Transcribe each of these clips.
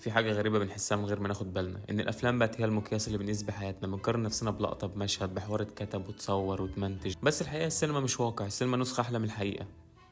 في حاجة غريبة بنحسها من غير ما ناخد بالنا، إن الأفلام بقت هي المقياس اللي بنقيس بيه حياتنا، بنقارن نفسنا بلقطة بمشهد بحوار اتكتب وتصور واتمنتج. بس الحقيقة السينما مش واقع، السينما نسخة أحلى من الحقيقة،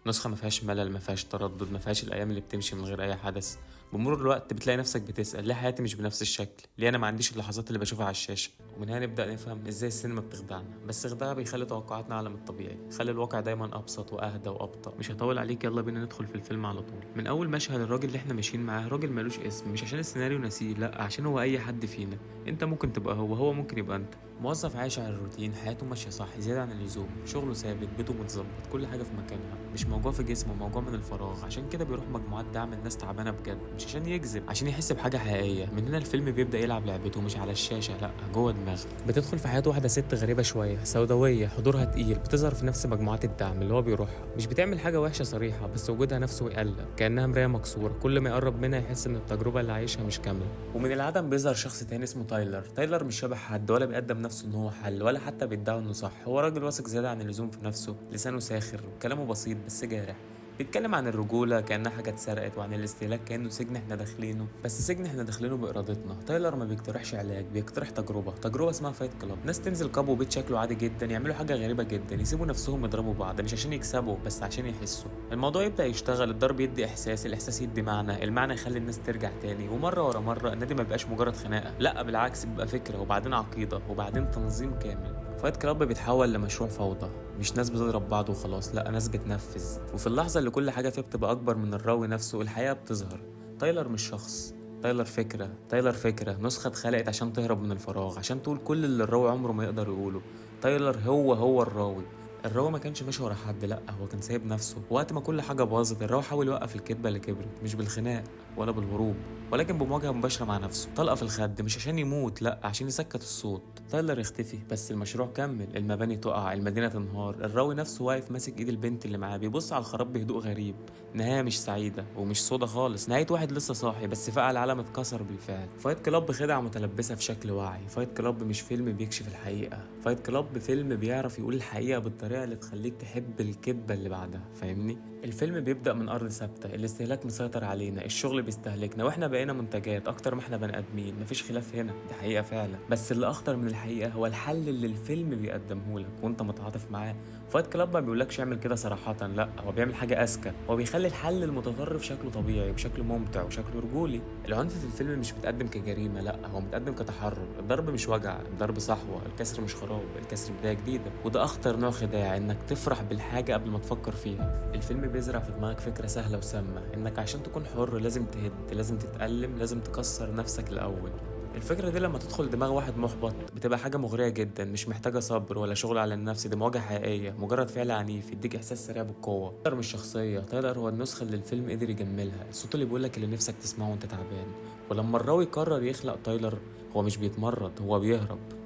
نسخة ما فيهاش ملل، ما فيهاش تردد، ما فيهاش الأيام اللي بتمشي من غير أي حدث. بمرور الوقت بتلاقي نفسك بتسأل ليه حياتي مش بنفس الشكل؟ ليه أنا ما عنديش اللحظات اللي بشوفها على الشاشة؟ ومن هنا نبدأ نفهم إزاي السينما بتخدعنا، بس إخداعها بيخلي توقعاتنا أعلى من الطبيعي، يخلي الواقع دايما أبسط وأهدى وأبطأ. مش هطول عليك، يلا بينا ندخل في الفيلم على طول. من أول مشهد الراجل اللي إحنا ماشيين معاه راجل ملوش اسم، مش عشان السيناريو نسيه، لأ عشان هو أي حد فينا. أنت ممكن تبقى هو، هو ممكن يبقى أنت. موظف عايش على الروتين، حياته ماشية صح زيادة عن اللزوم، شغله ثابت، بيته متظبط، كل حاجة في مكانها، مش موجوع في جسمه، موجوع من الفراغ. عشان كده بيروح مجموعات دعم الناس تعبانة بجد، مش عشان يكذب، عشان يحس بحاجة حقيقية. من هنا الفيلم بيبدأ يلعب لعبته مش على الشاشة، لأ جوه دماغك. بتدخل في حياة واحدة ست غريبة شوية، سوداوية، حضورها تقيل، بتظهر في نفس مجموعات الدعم اللي هو بيروحها. مش بتعمل حاجة وحشة صريحة، بس وجودها نفسه يقلق، كأنها مراية مكسورة، كل ما يقرب منها يحس إن التجربة اللي عايشها مش كاملة. ومن العدم بيظهر شخص تاني اسمه تايلر. تايلر مش شبه حد، ولا بيقدم نفسه إن هو حل، ولا حتى بيدعي إنه صح. هو راجل واثق زيادة عن اللزوم في نفسه، لسانه ساخر وكلامه بسيط بس جارح. بيتكلم عن الرجولة كأنها حاجة اتسرقت، وعن الاستهلاك كأنه سجن احنا داخلينه، بس سجن احنا داخلينه بإرادتنا. تايلر ما بيقترحش علاج، بيقترح تجربة اسمها فايت كلاب. ناس تنزل كابو بيت شكله عادي جدا، يعملوا حاجة غريبة جدا، يسيبوا نفسهم يضربوا بعض، مش عشان يكسبوا بس عشان يحسوا. الموضوع يبدأ يشتغل، الضرب يدي إحساس، الإحساس يدي معنى، المعنى يخلي الناس ترجع تاني. ومرة ورا مرة النادي ما بيبقاش مجرد خناقة، لا بالعكس، بيبقى فكرة وبعدين عقيدة وبعدين تنظيم كامل. فايت كلاب بيتحول لمشروع فوضى، مش ناس بتضرب بعض وخلاص، لا ناس بتنفذ. وفي اللحظة اللي كل حاجة فيها بتبقى أكبر من الراوي نفسه، الحقيقة بتظهر. تايلر مش شخص، تايلر فكرة نسخة اتخلقت عشان تهرب من الفراغ، عشان تقول كل اللي الراوي عمره ما يقدر يقوله. تايلر هو الراوي. الراوي ما كانش ماشي ورا حد، لا هو كان سايب نفسه. وقت ما كل حاجة باظت الراوي حاول يوقف الكدبة اللي كبرت، مش بالخناق ولا بالهروب، ولكن بمواجهة مباشرة مع نفسه. طلقة في الخد، مش عشان يموت، لا عشان يسكت الصوت. تايلر يختفي بس المشروع كمل، المباني تقع، المدينة تنهار، الراوي نفسه واقف ماسك ايد البنت اللي معاه، بيبص على الخراب بهدوء غريب. نهاية مش سعيدة ومش سودا خالص، نهاية واحد لسه صاحي بس فقع العالم اتكسر بالفعل. فايت كلاب خدعة متلبسة في شكل وعي. فايت كلاب مش فيلم بيكشف الحقيقة، فايت كلاب فيلم بيعرف يقول الحقيقة بالطريقة اللي تخليك تحب الكذبة اللي بعدها، فاهمني؟ الفيلم بيبدأ من أرض ثابتة، الاستهلاك مسيطر علينا، الشغل بيستهلكنا، واحنا بقينا منتجات أكتر ما احنا بني آدمين. مفيش خلاف هنا، دي حقيقة فعلا. بس اللي أخطر من الحقيقة هو الحل اللي الفيلم بيقدمه لك وانت متعاطف معاه. فايت كلاب ما بيقولكش اعمل كده صراحة، لا هو بيعمل حاجة أذكى، هو بيخلي الحل المتطرف شكله طبيعي وشكله ممتع وشكله رجولي. العنف في الفيلم مش متقدم كجريمة، لا هو متقدم كتحرر. الضرب مش وجع، الضرب صحوة، الكسر مش خراب، الكسر بداية جديدة. وده أخطر نوع خداع، إنك تفرح بالحاجة قبل ما تفكر فيها. الفيلم بيزرع في دماغك فكرة سهلة وسامة، إنك عشان تكون حر لازم تهد، لازم تتألم، لازم تكسر نفسك الأول. الفكرة دي لما تدخل دماغ واحد محبط بتبقى حاجة مغرية جدا، مش محتاجة صبر ولا شغل على النفس، دي مواجهة حقيقية، مجرد فعل عنيف يديك إحساس سريع بالقوة. تايلر مش شخصية، تايلر هو النسخة اللي الفيلم قدر يجملها، الصوت اللي بيقولك اللي نفسك تسمعه وانت تعبان. ولما الراوي قرر يخلق تايلر، هو مش بيتمرد، هو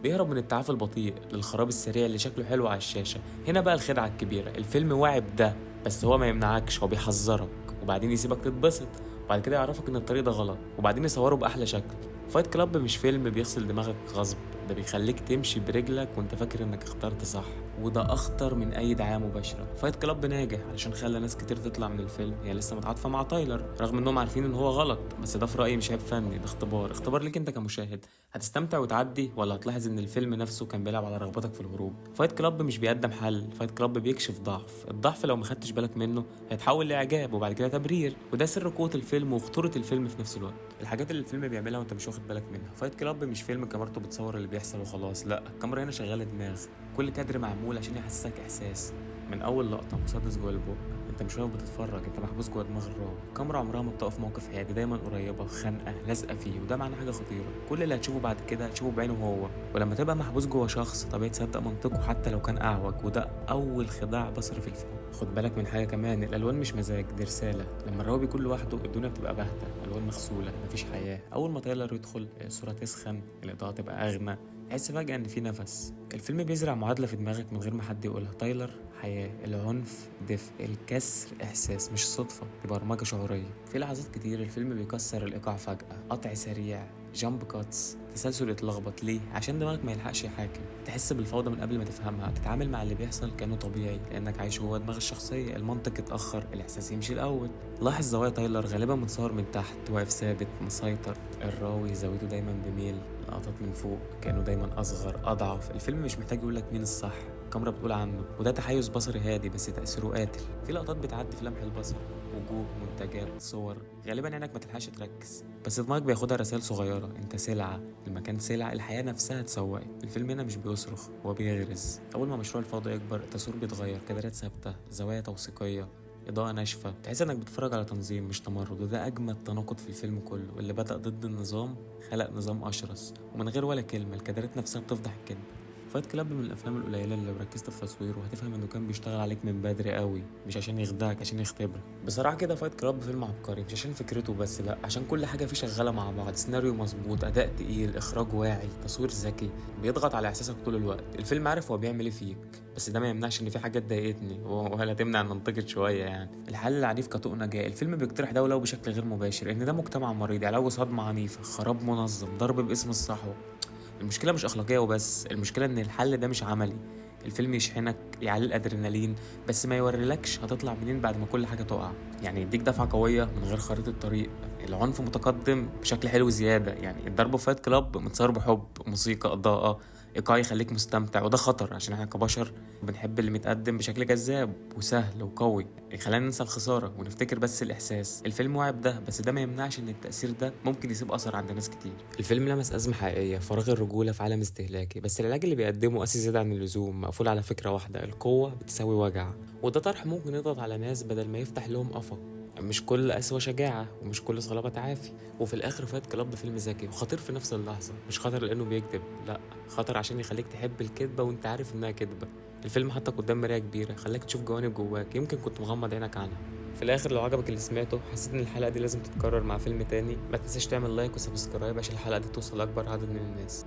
بيهرب من التعافي البطيء للخراب السريع اللي شكله حلو على الشاشة. هنا بقى الخدعة الكبيرة، الفيلم واعي بده، بس هو ما يمنعكش، هو بيحذرك وبعدين يسيبك تتبسط، وبعد كده يعرفك ان الطريق ده غلط، وبعدين يصوره بأحلى شكل. فايت كلاب مش فيلم بيغسل دماغك غصب، ده بيخليك تمشي برجلك وانت فاكر انك اخترت صح. وده اخطر من اي دعايه مباشره. فايت كلاب ناجح علشان خلى ناس كتير تطلع من الفيلم هي لسه متعاطفه مع تايلر، رغم انهم عارفين ان هو غلط. بس ده في رايي مش عيب فني، ده اختبار ليك انت كمشاهد. هتستمتع وتعدي، ولا هتلاحظ ان الفيلم نفسه كان بيلعب على رغبتك في الهروب؟ فايت كلاب مش بيقدم حل، فايت كلاب بيكشف ضعف. الضعف لو ما خدتش بالك منه هيتحول لاعجاب وبعد كده تبرير، وده سر قوه الفيلم وخطوره الفيلم في نفس الوقت. الحاجات اللي الفيلم بيعملها وانت مش واخد بالك منها. فايت كلاب مش فيلم كاميرته بتصور اللي بيحصل وخلاص، لا الكاميرا هنا شغاله دماغ، كل كادر معمول عشان يحسسك احساس. من اول لقطه مسدس جوه البوق، انت مش واقف بتتفرج، انت محبوس جوه دماغ الراوي. الكاميرا عمرها ما بتقف موقف هادي، دايما قريبه، خانقه، لازقه فيه، وده معناه حاجه خطيره. كل اللي هتشوفه بعد كده هتشوفه بعينه هو. ولما تبقى محبوس جوه شخص طبيعي تصدق منطقه حتى لو كان اعوج، وده اول خداع بصري في الفيلم. خد بالك من حاجه كمان، الالوان مش مزاج، دي رساله. لما الراوي بيكون لوحده الدنيا بتبقى باهته، الوان مغسوله، مفيش حياه. اول ما تايلر يدخل الصوره تسخن، الاضاءه تبقى اغمى، تحس فجأة إن في نفس. الفيلم بيزرع معادلة في دماغك من غير ما حد يقولها، تايلر حياة، العنف دفء، الكسر إحساس مش صدفة، دي برمجة شعورية. في لحظات كتير الفيلم بيكسر الإيقاع فجأة، قطع سريع، جامب كاتس، تسلسل يتلخبط. ليه؟ عشان دماغك ما يلحقش يحاكم، تحس بالفوضى من قبل ما تفهمها، تتعامل مع اللي بيحصل كأنه طبيعي لأنك عايش جوه دماغ الشخصية. المنطق اتأخر، الإحساس يمشي الأول. لاحظ زوايا تايلر غالبا متصور من تحت، واقف ثابت مسيطر. الراوي زاويته دايما بميل، لقطات من فوق كأنه دايما أصغر أضعف. الفيلم مش محتاج يقولك مين الصح، الكاميرا بتقول عنه، وده تحيز بصري هادي بس تأثيره قاتل. في لقطات بتعدي في لمح البصر، وجوه، منتجات، صور، غالبا عينك ما تلحقش تركز بس دماغك بياخدها رسائل صغيرة. انت سلعة، المكان سلعة، الحياة نفسها اتسوقت. الفيلم هنا مش بيصرخ، هو بيغرز. أول ما مشروع الفوضى يكبر التصوير بيتغير، كادرات ثابتة، زوايا توثيقية، إضاءة ناشفة، تحس إنك بتتفرج على تنظيم مش تمرد. وده أجمد تناقض في الفيلم كله، واللي بدأ ضد النظام خلق نظام أشرس ومن غير ولا كلمة. الكادرات نفسها بتفضح الكذب. فايت كلاب من الافلام القليله اللي لو ركزت في تصويره هتفهم انه كان بيشتغل عليك من بدري قوي، مش عشان يخدعك، عشان يختبرك. بصراحه كده فايت كلاب فيلم عبقري، مش عشان فكرته بس، لا، عشان كل حاجه فيه شغاله مع بعض. سيناريو مظبوط، اداء تقيل، اخراج واعي، تصوير ذكي، بيضغط على احساسك طول الوقت. الفيلم عارف هو بيعمل ايه فيك، بس ده ما يمنعش ان في حاجات ضايقتني ولا تمنع ان انتقد شويه. يعني الحل العنيف كطوق نجاه، الفيلم بيقترح ده ولو بشكل غير مباشر، ان ده مجتمع مريض، علاوه صدمه عنيفه، خراب منظم، ضرب باسم الصحوه. المشكلة مش أخلاقية وبس، المشكلة إن الحل ده مش عملي. الفيلم يشحنك، يعلي الأدرينالين، بس ما يوريلكش هتطلع منين بعد ما كل حاجة تقع. يعني يديك دفعة قوية من غير خريطة طريق. العنف متقدم بشكل حلو زيادة، يعني الضرب في فايت كلاب متصور بحب، موسيقى، إضاءة، إيقاع يخليك مستمتع. وده خطر عشان احنا كبشر بنحب اللي متقدم بشكل جذاب وسهل وقوي، يخلينا ننسى الخسارة ونفتكر بس الإحساس. الفيلم واعي بده، بس ده ما يمنعش إن التأثير ده ممكن يسيب أثر عند ناس كتير. الفيلم لمس أزمة حقيقية، فراغ الرجولة في عالم استهلاكي، بس العلاج اللي بيقدمه قاسي زيادة عن اللزوم، مقفول على فكرة واحدة، القوة بتساوي وجع. وده طرح ممكن يضغط على ناس بدل ما يفتح لهم قفا. مش كل قسوة شجاعة، ومش كل صلابة تعافي. وفي الآخر فايت كلاب ده فيلم ذكي وخطير في نفس اللحظة. مش خطر لأنه بيكذب، لأ، خطر عشان يخليك تحب الكذبة وانت عارف انها كذبة. الفيلم حطك قدام مراية كبيرة، خلاك تشوف جوانب جواك يمكن كنت مغمض عينك عنها. في الاخر لو عجبك اللي سمعته، حسيت ان الحلقة دي لازم تتكرر مع فيلم تاني، ما تنساش تعمل لايك وسبسكرايب عشان الحلقة دي توصل لأكبر عدد من الناس.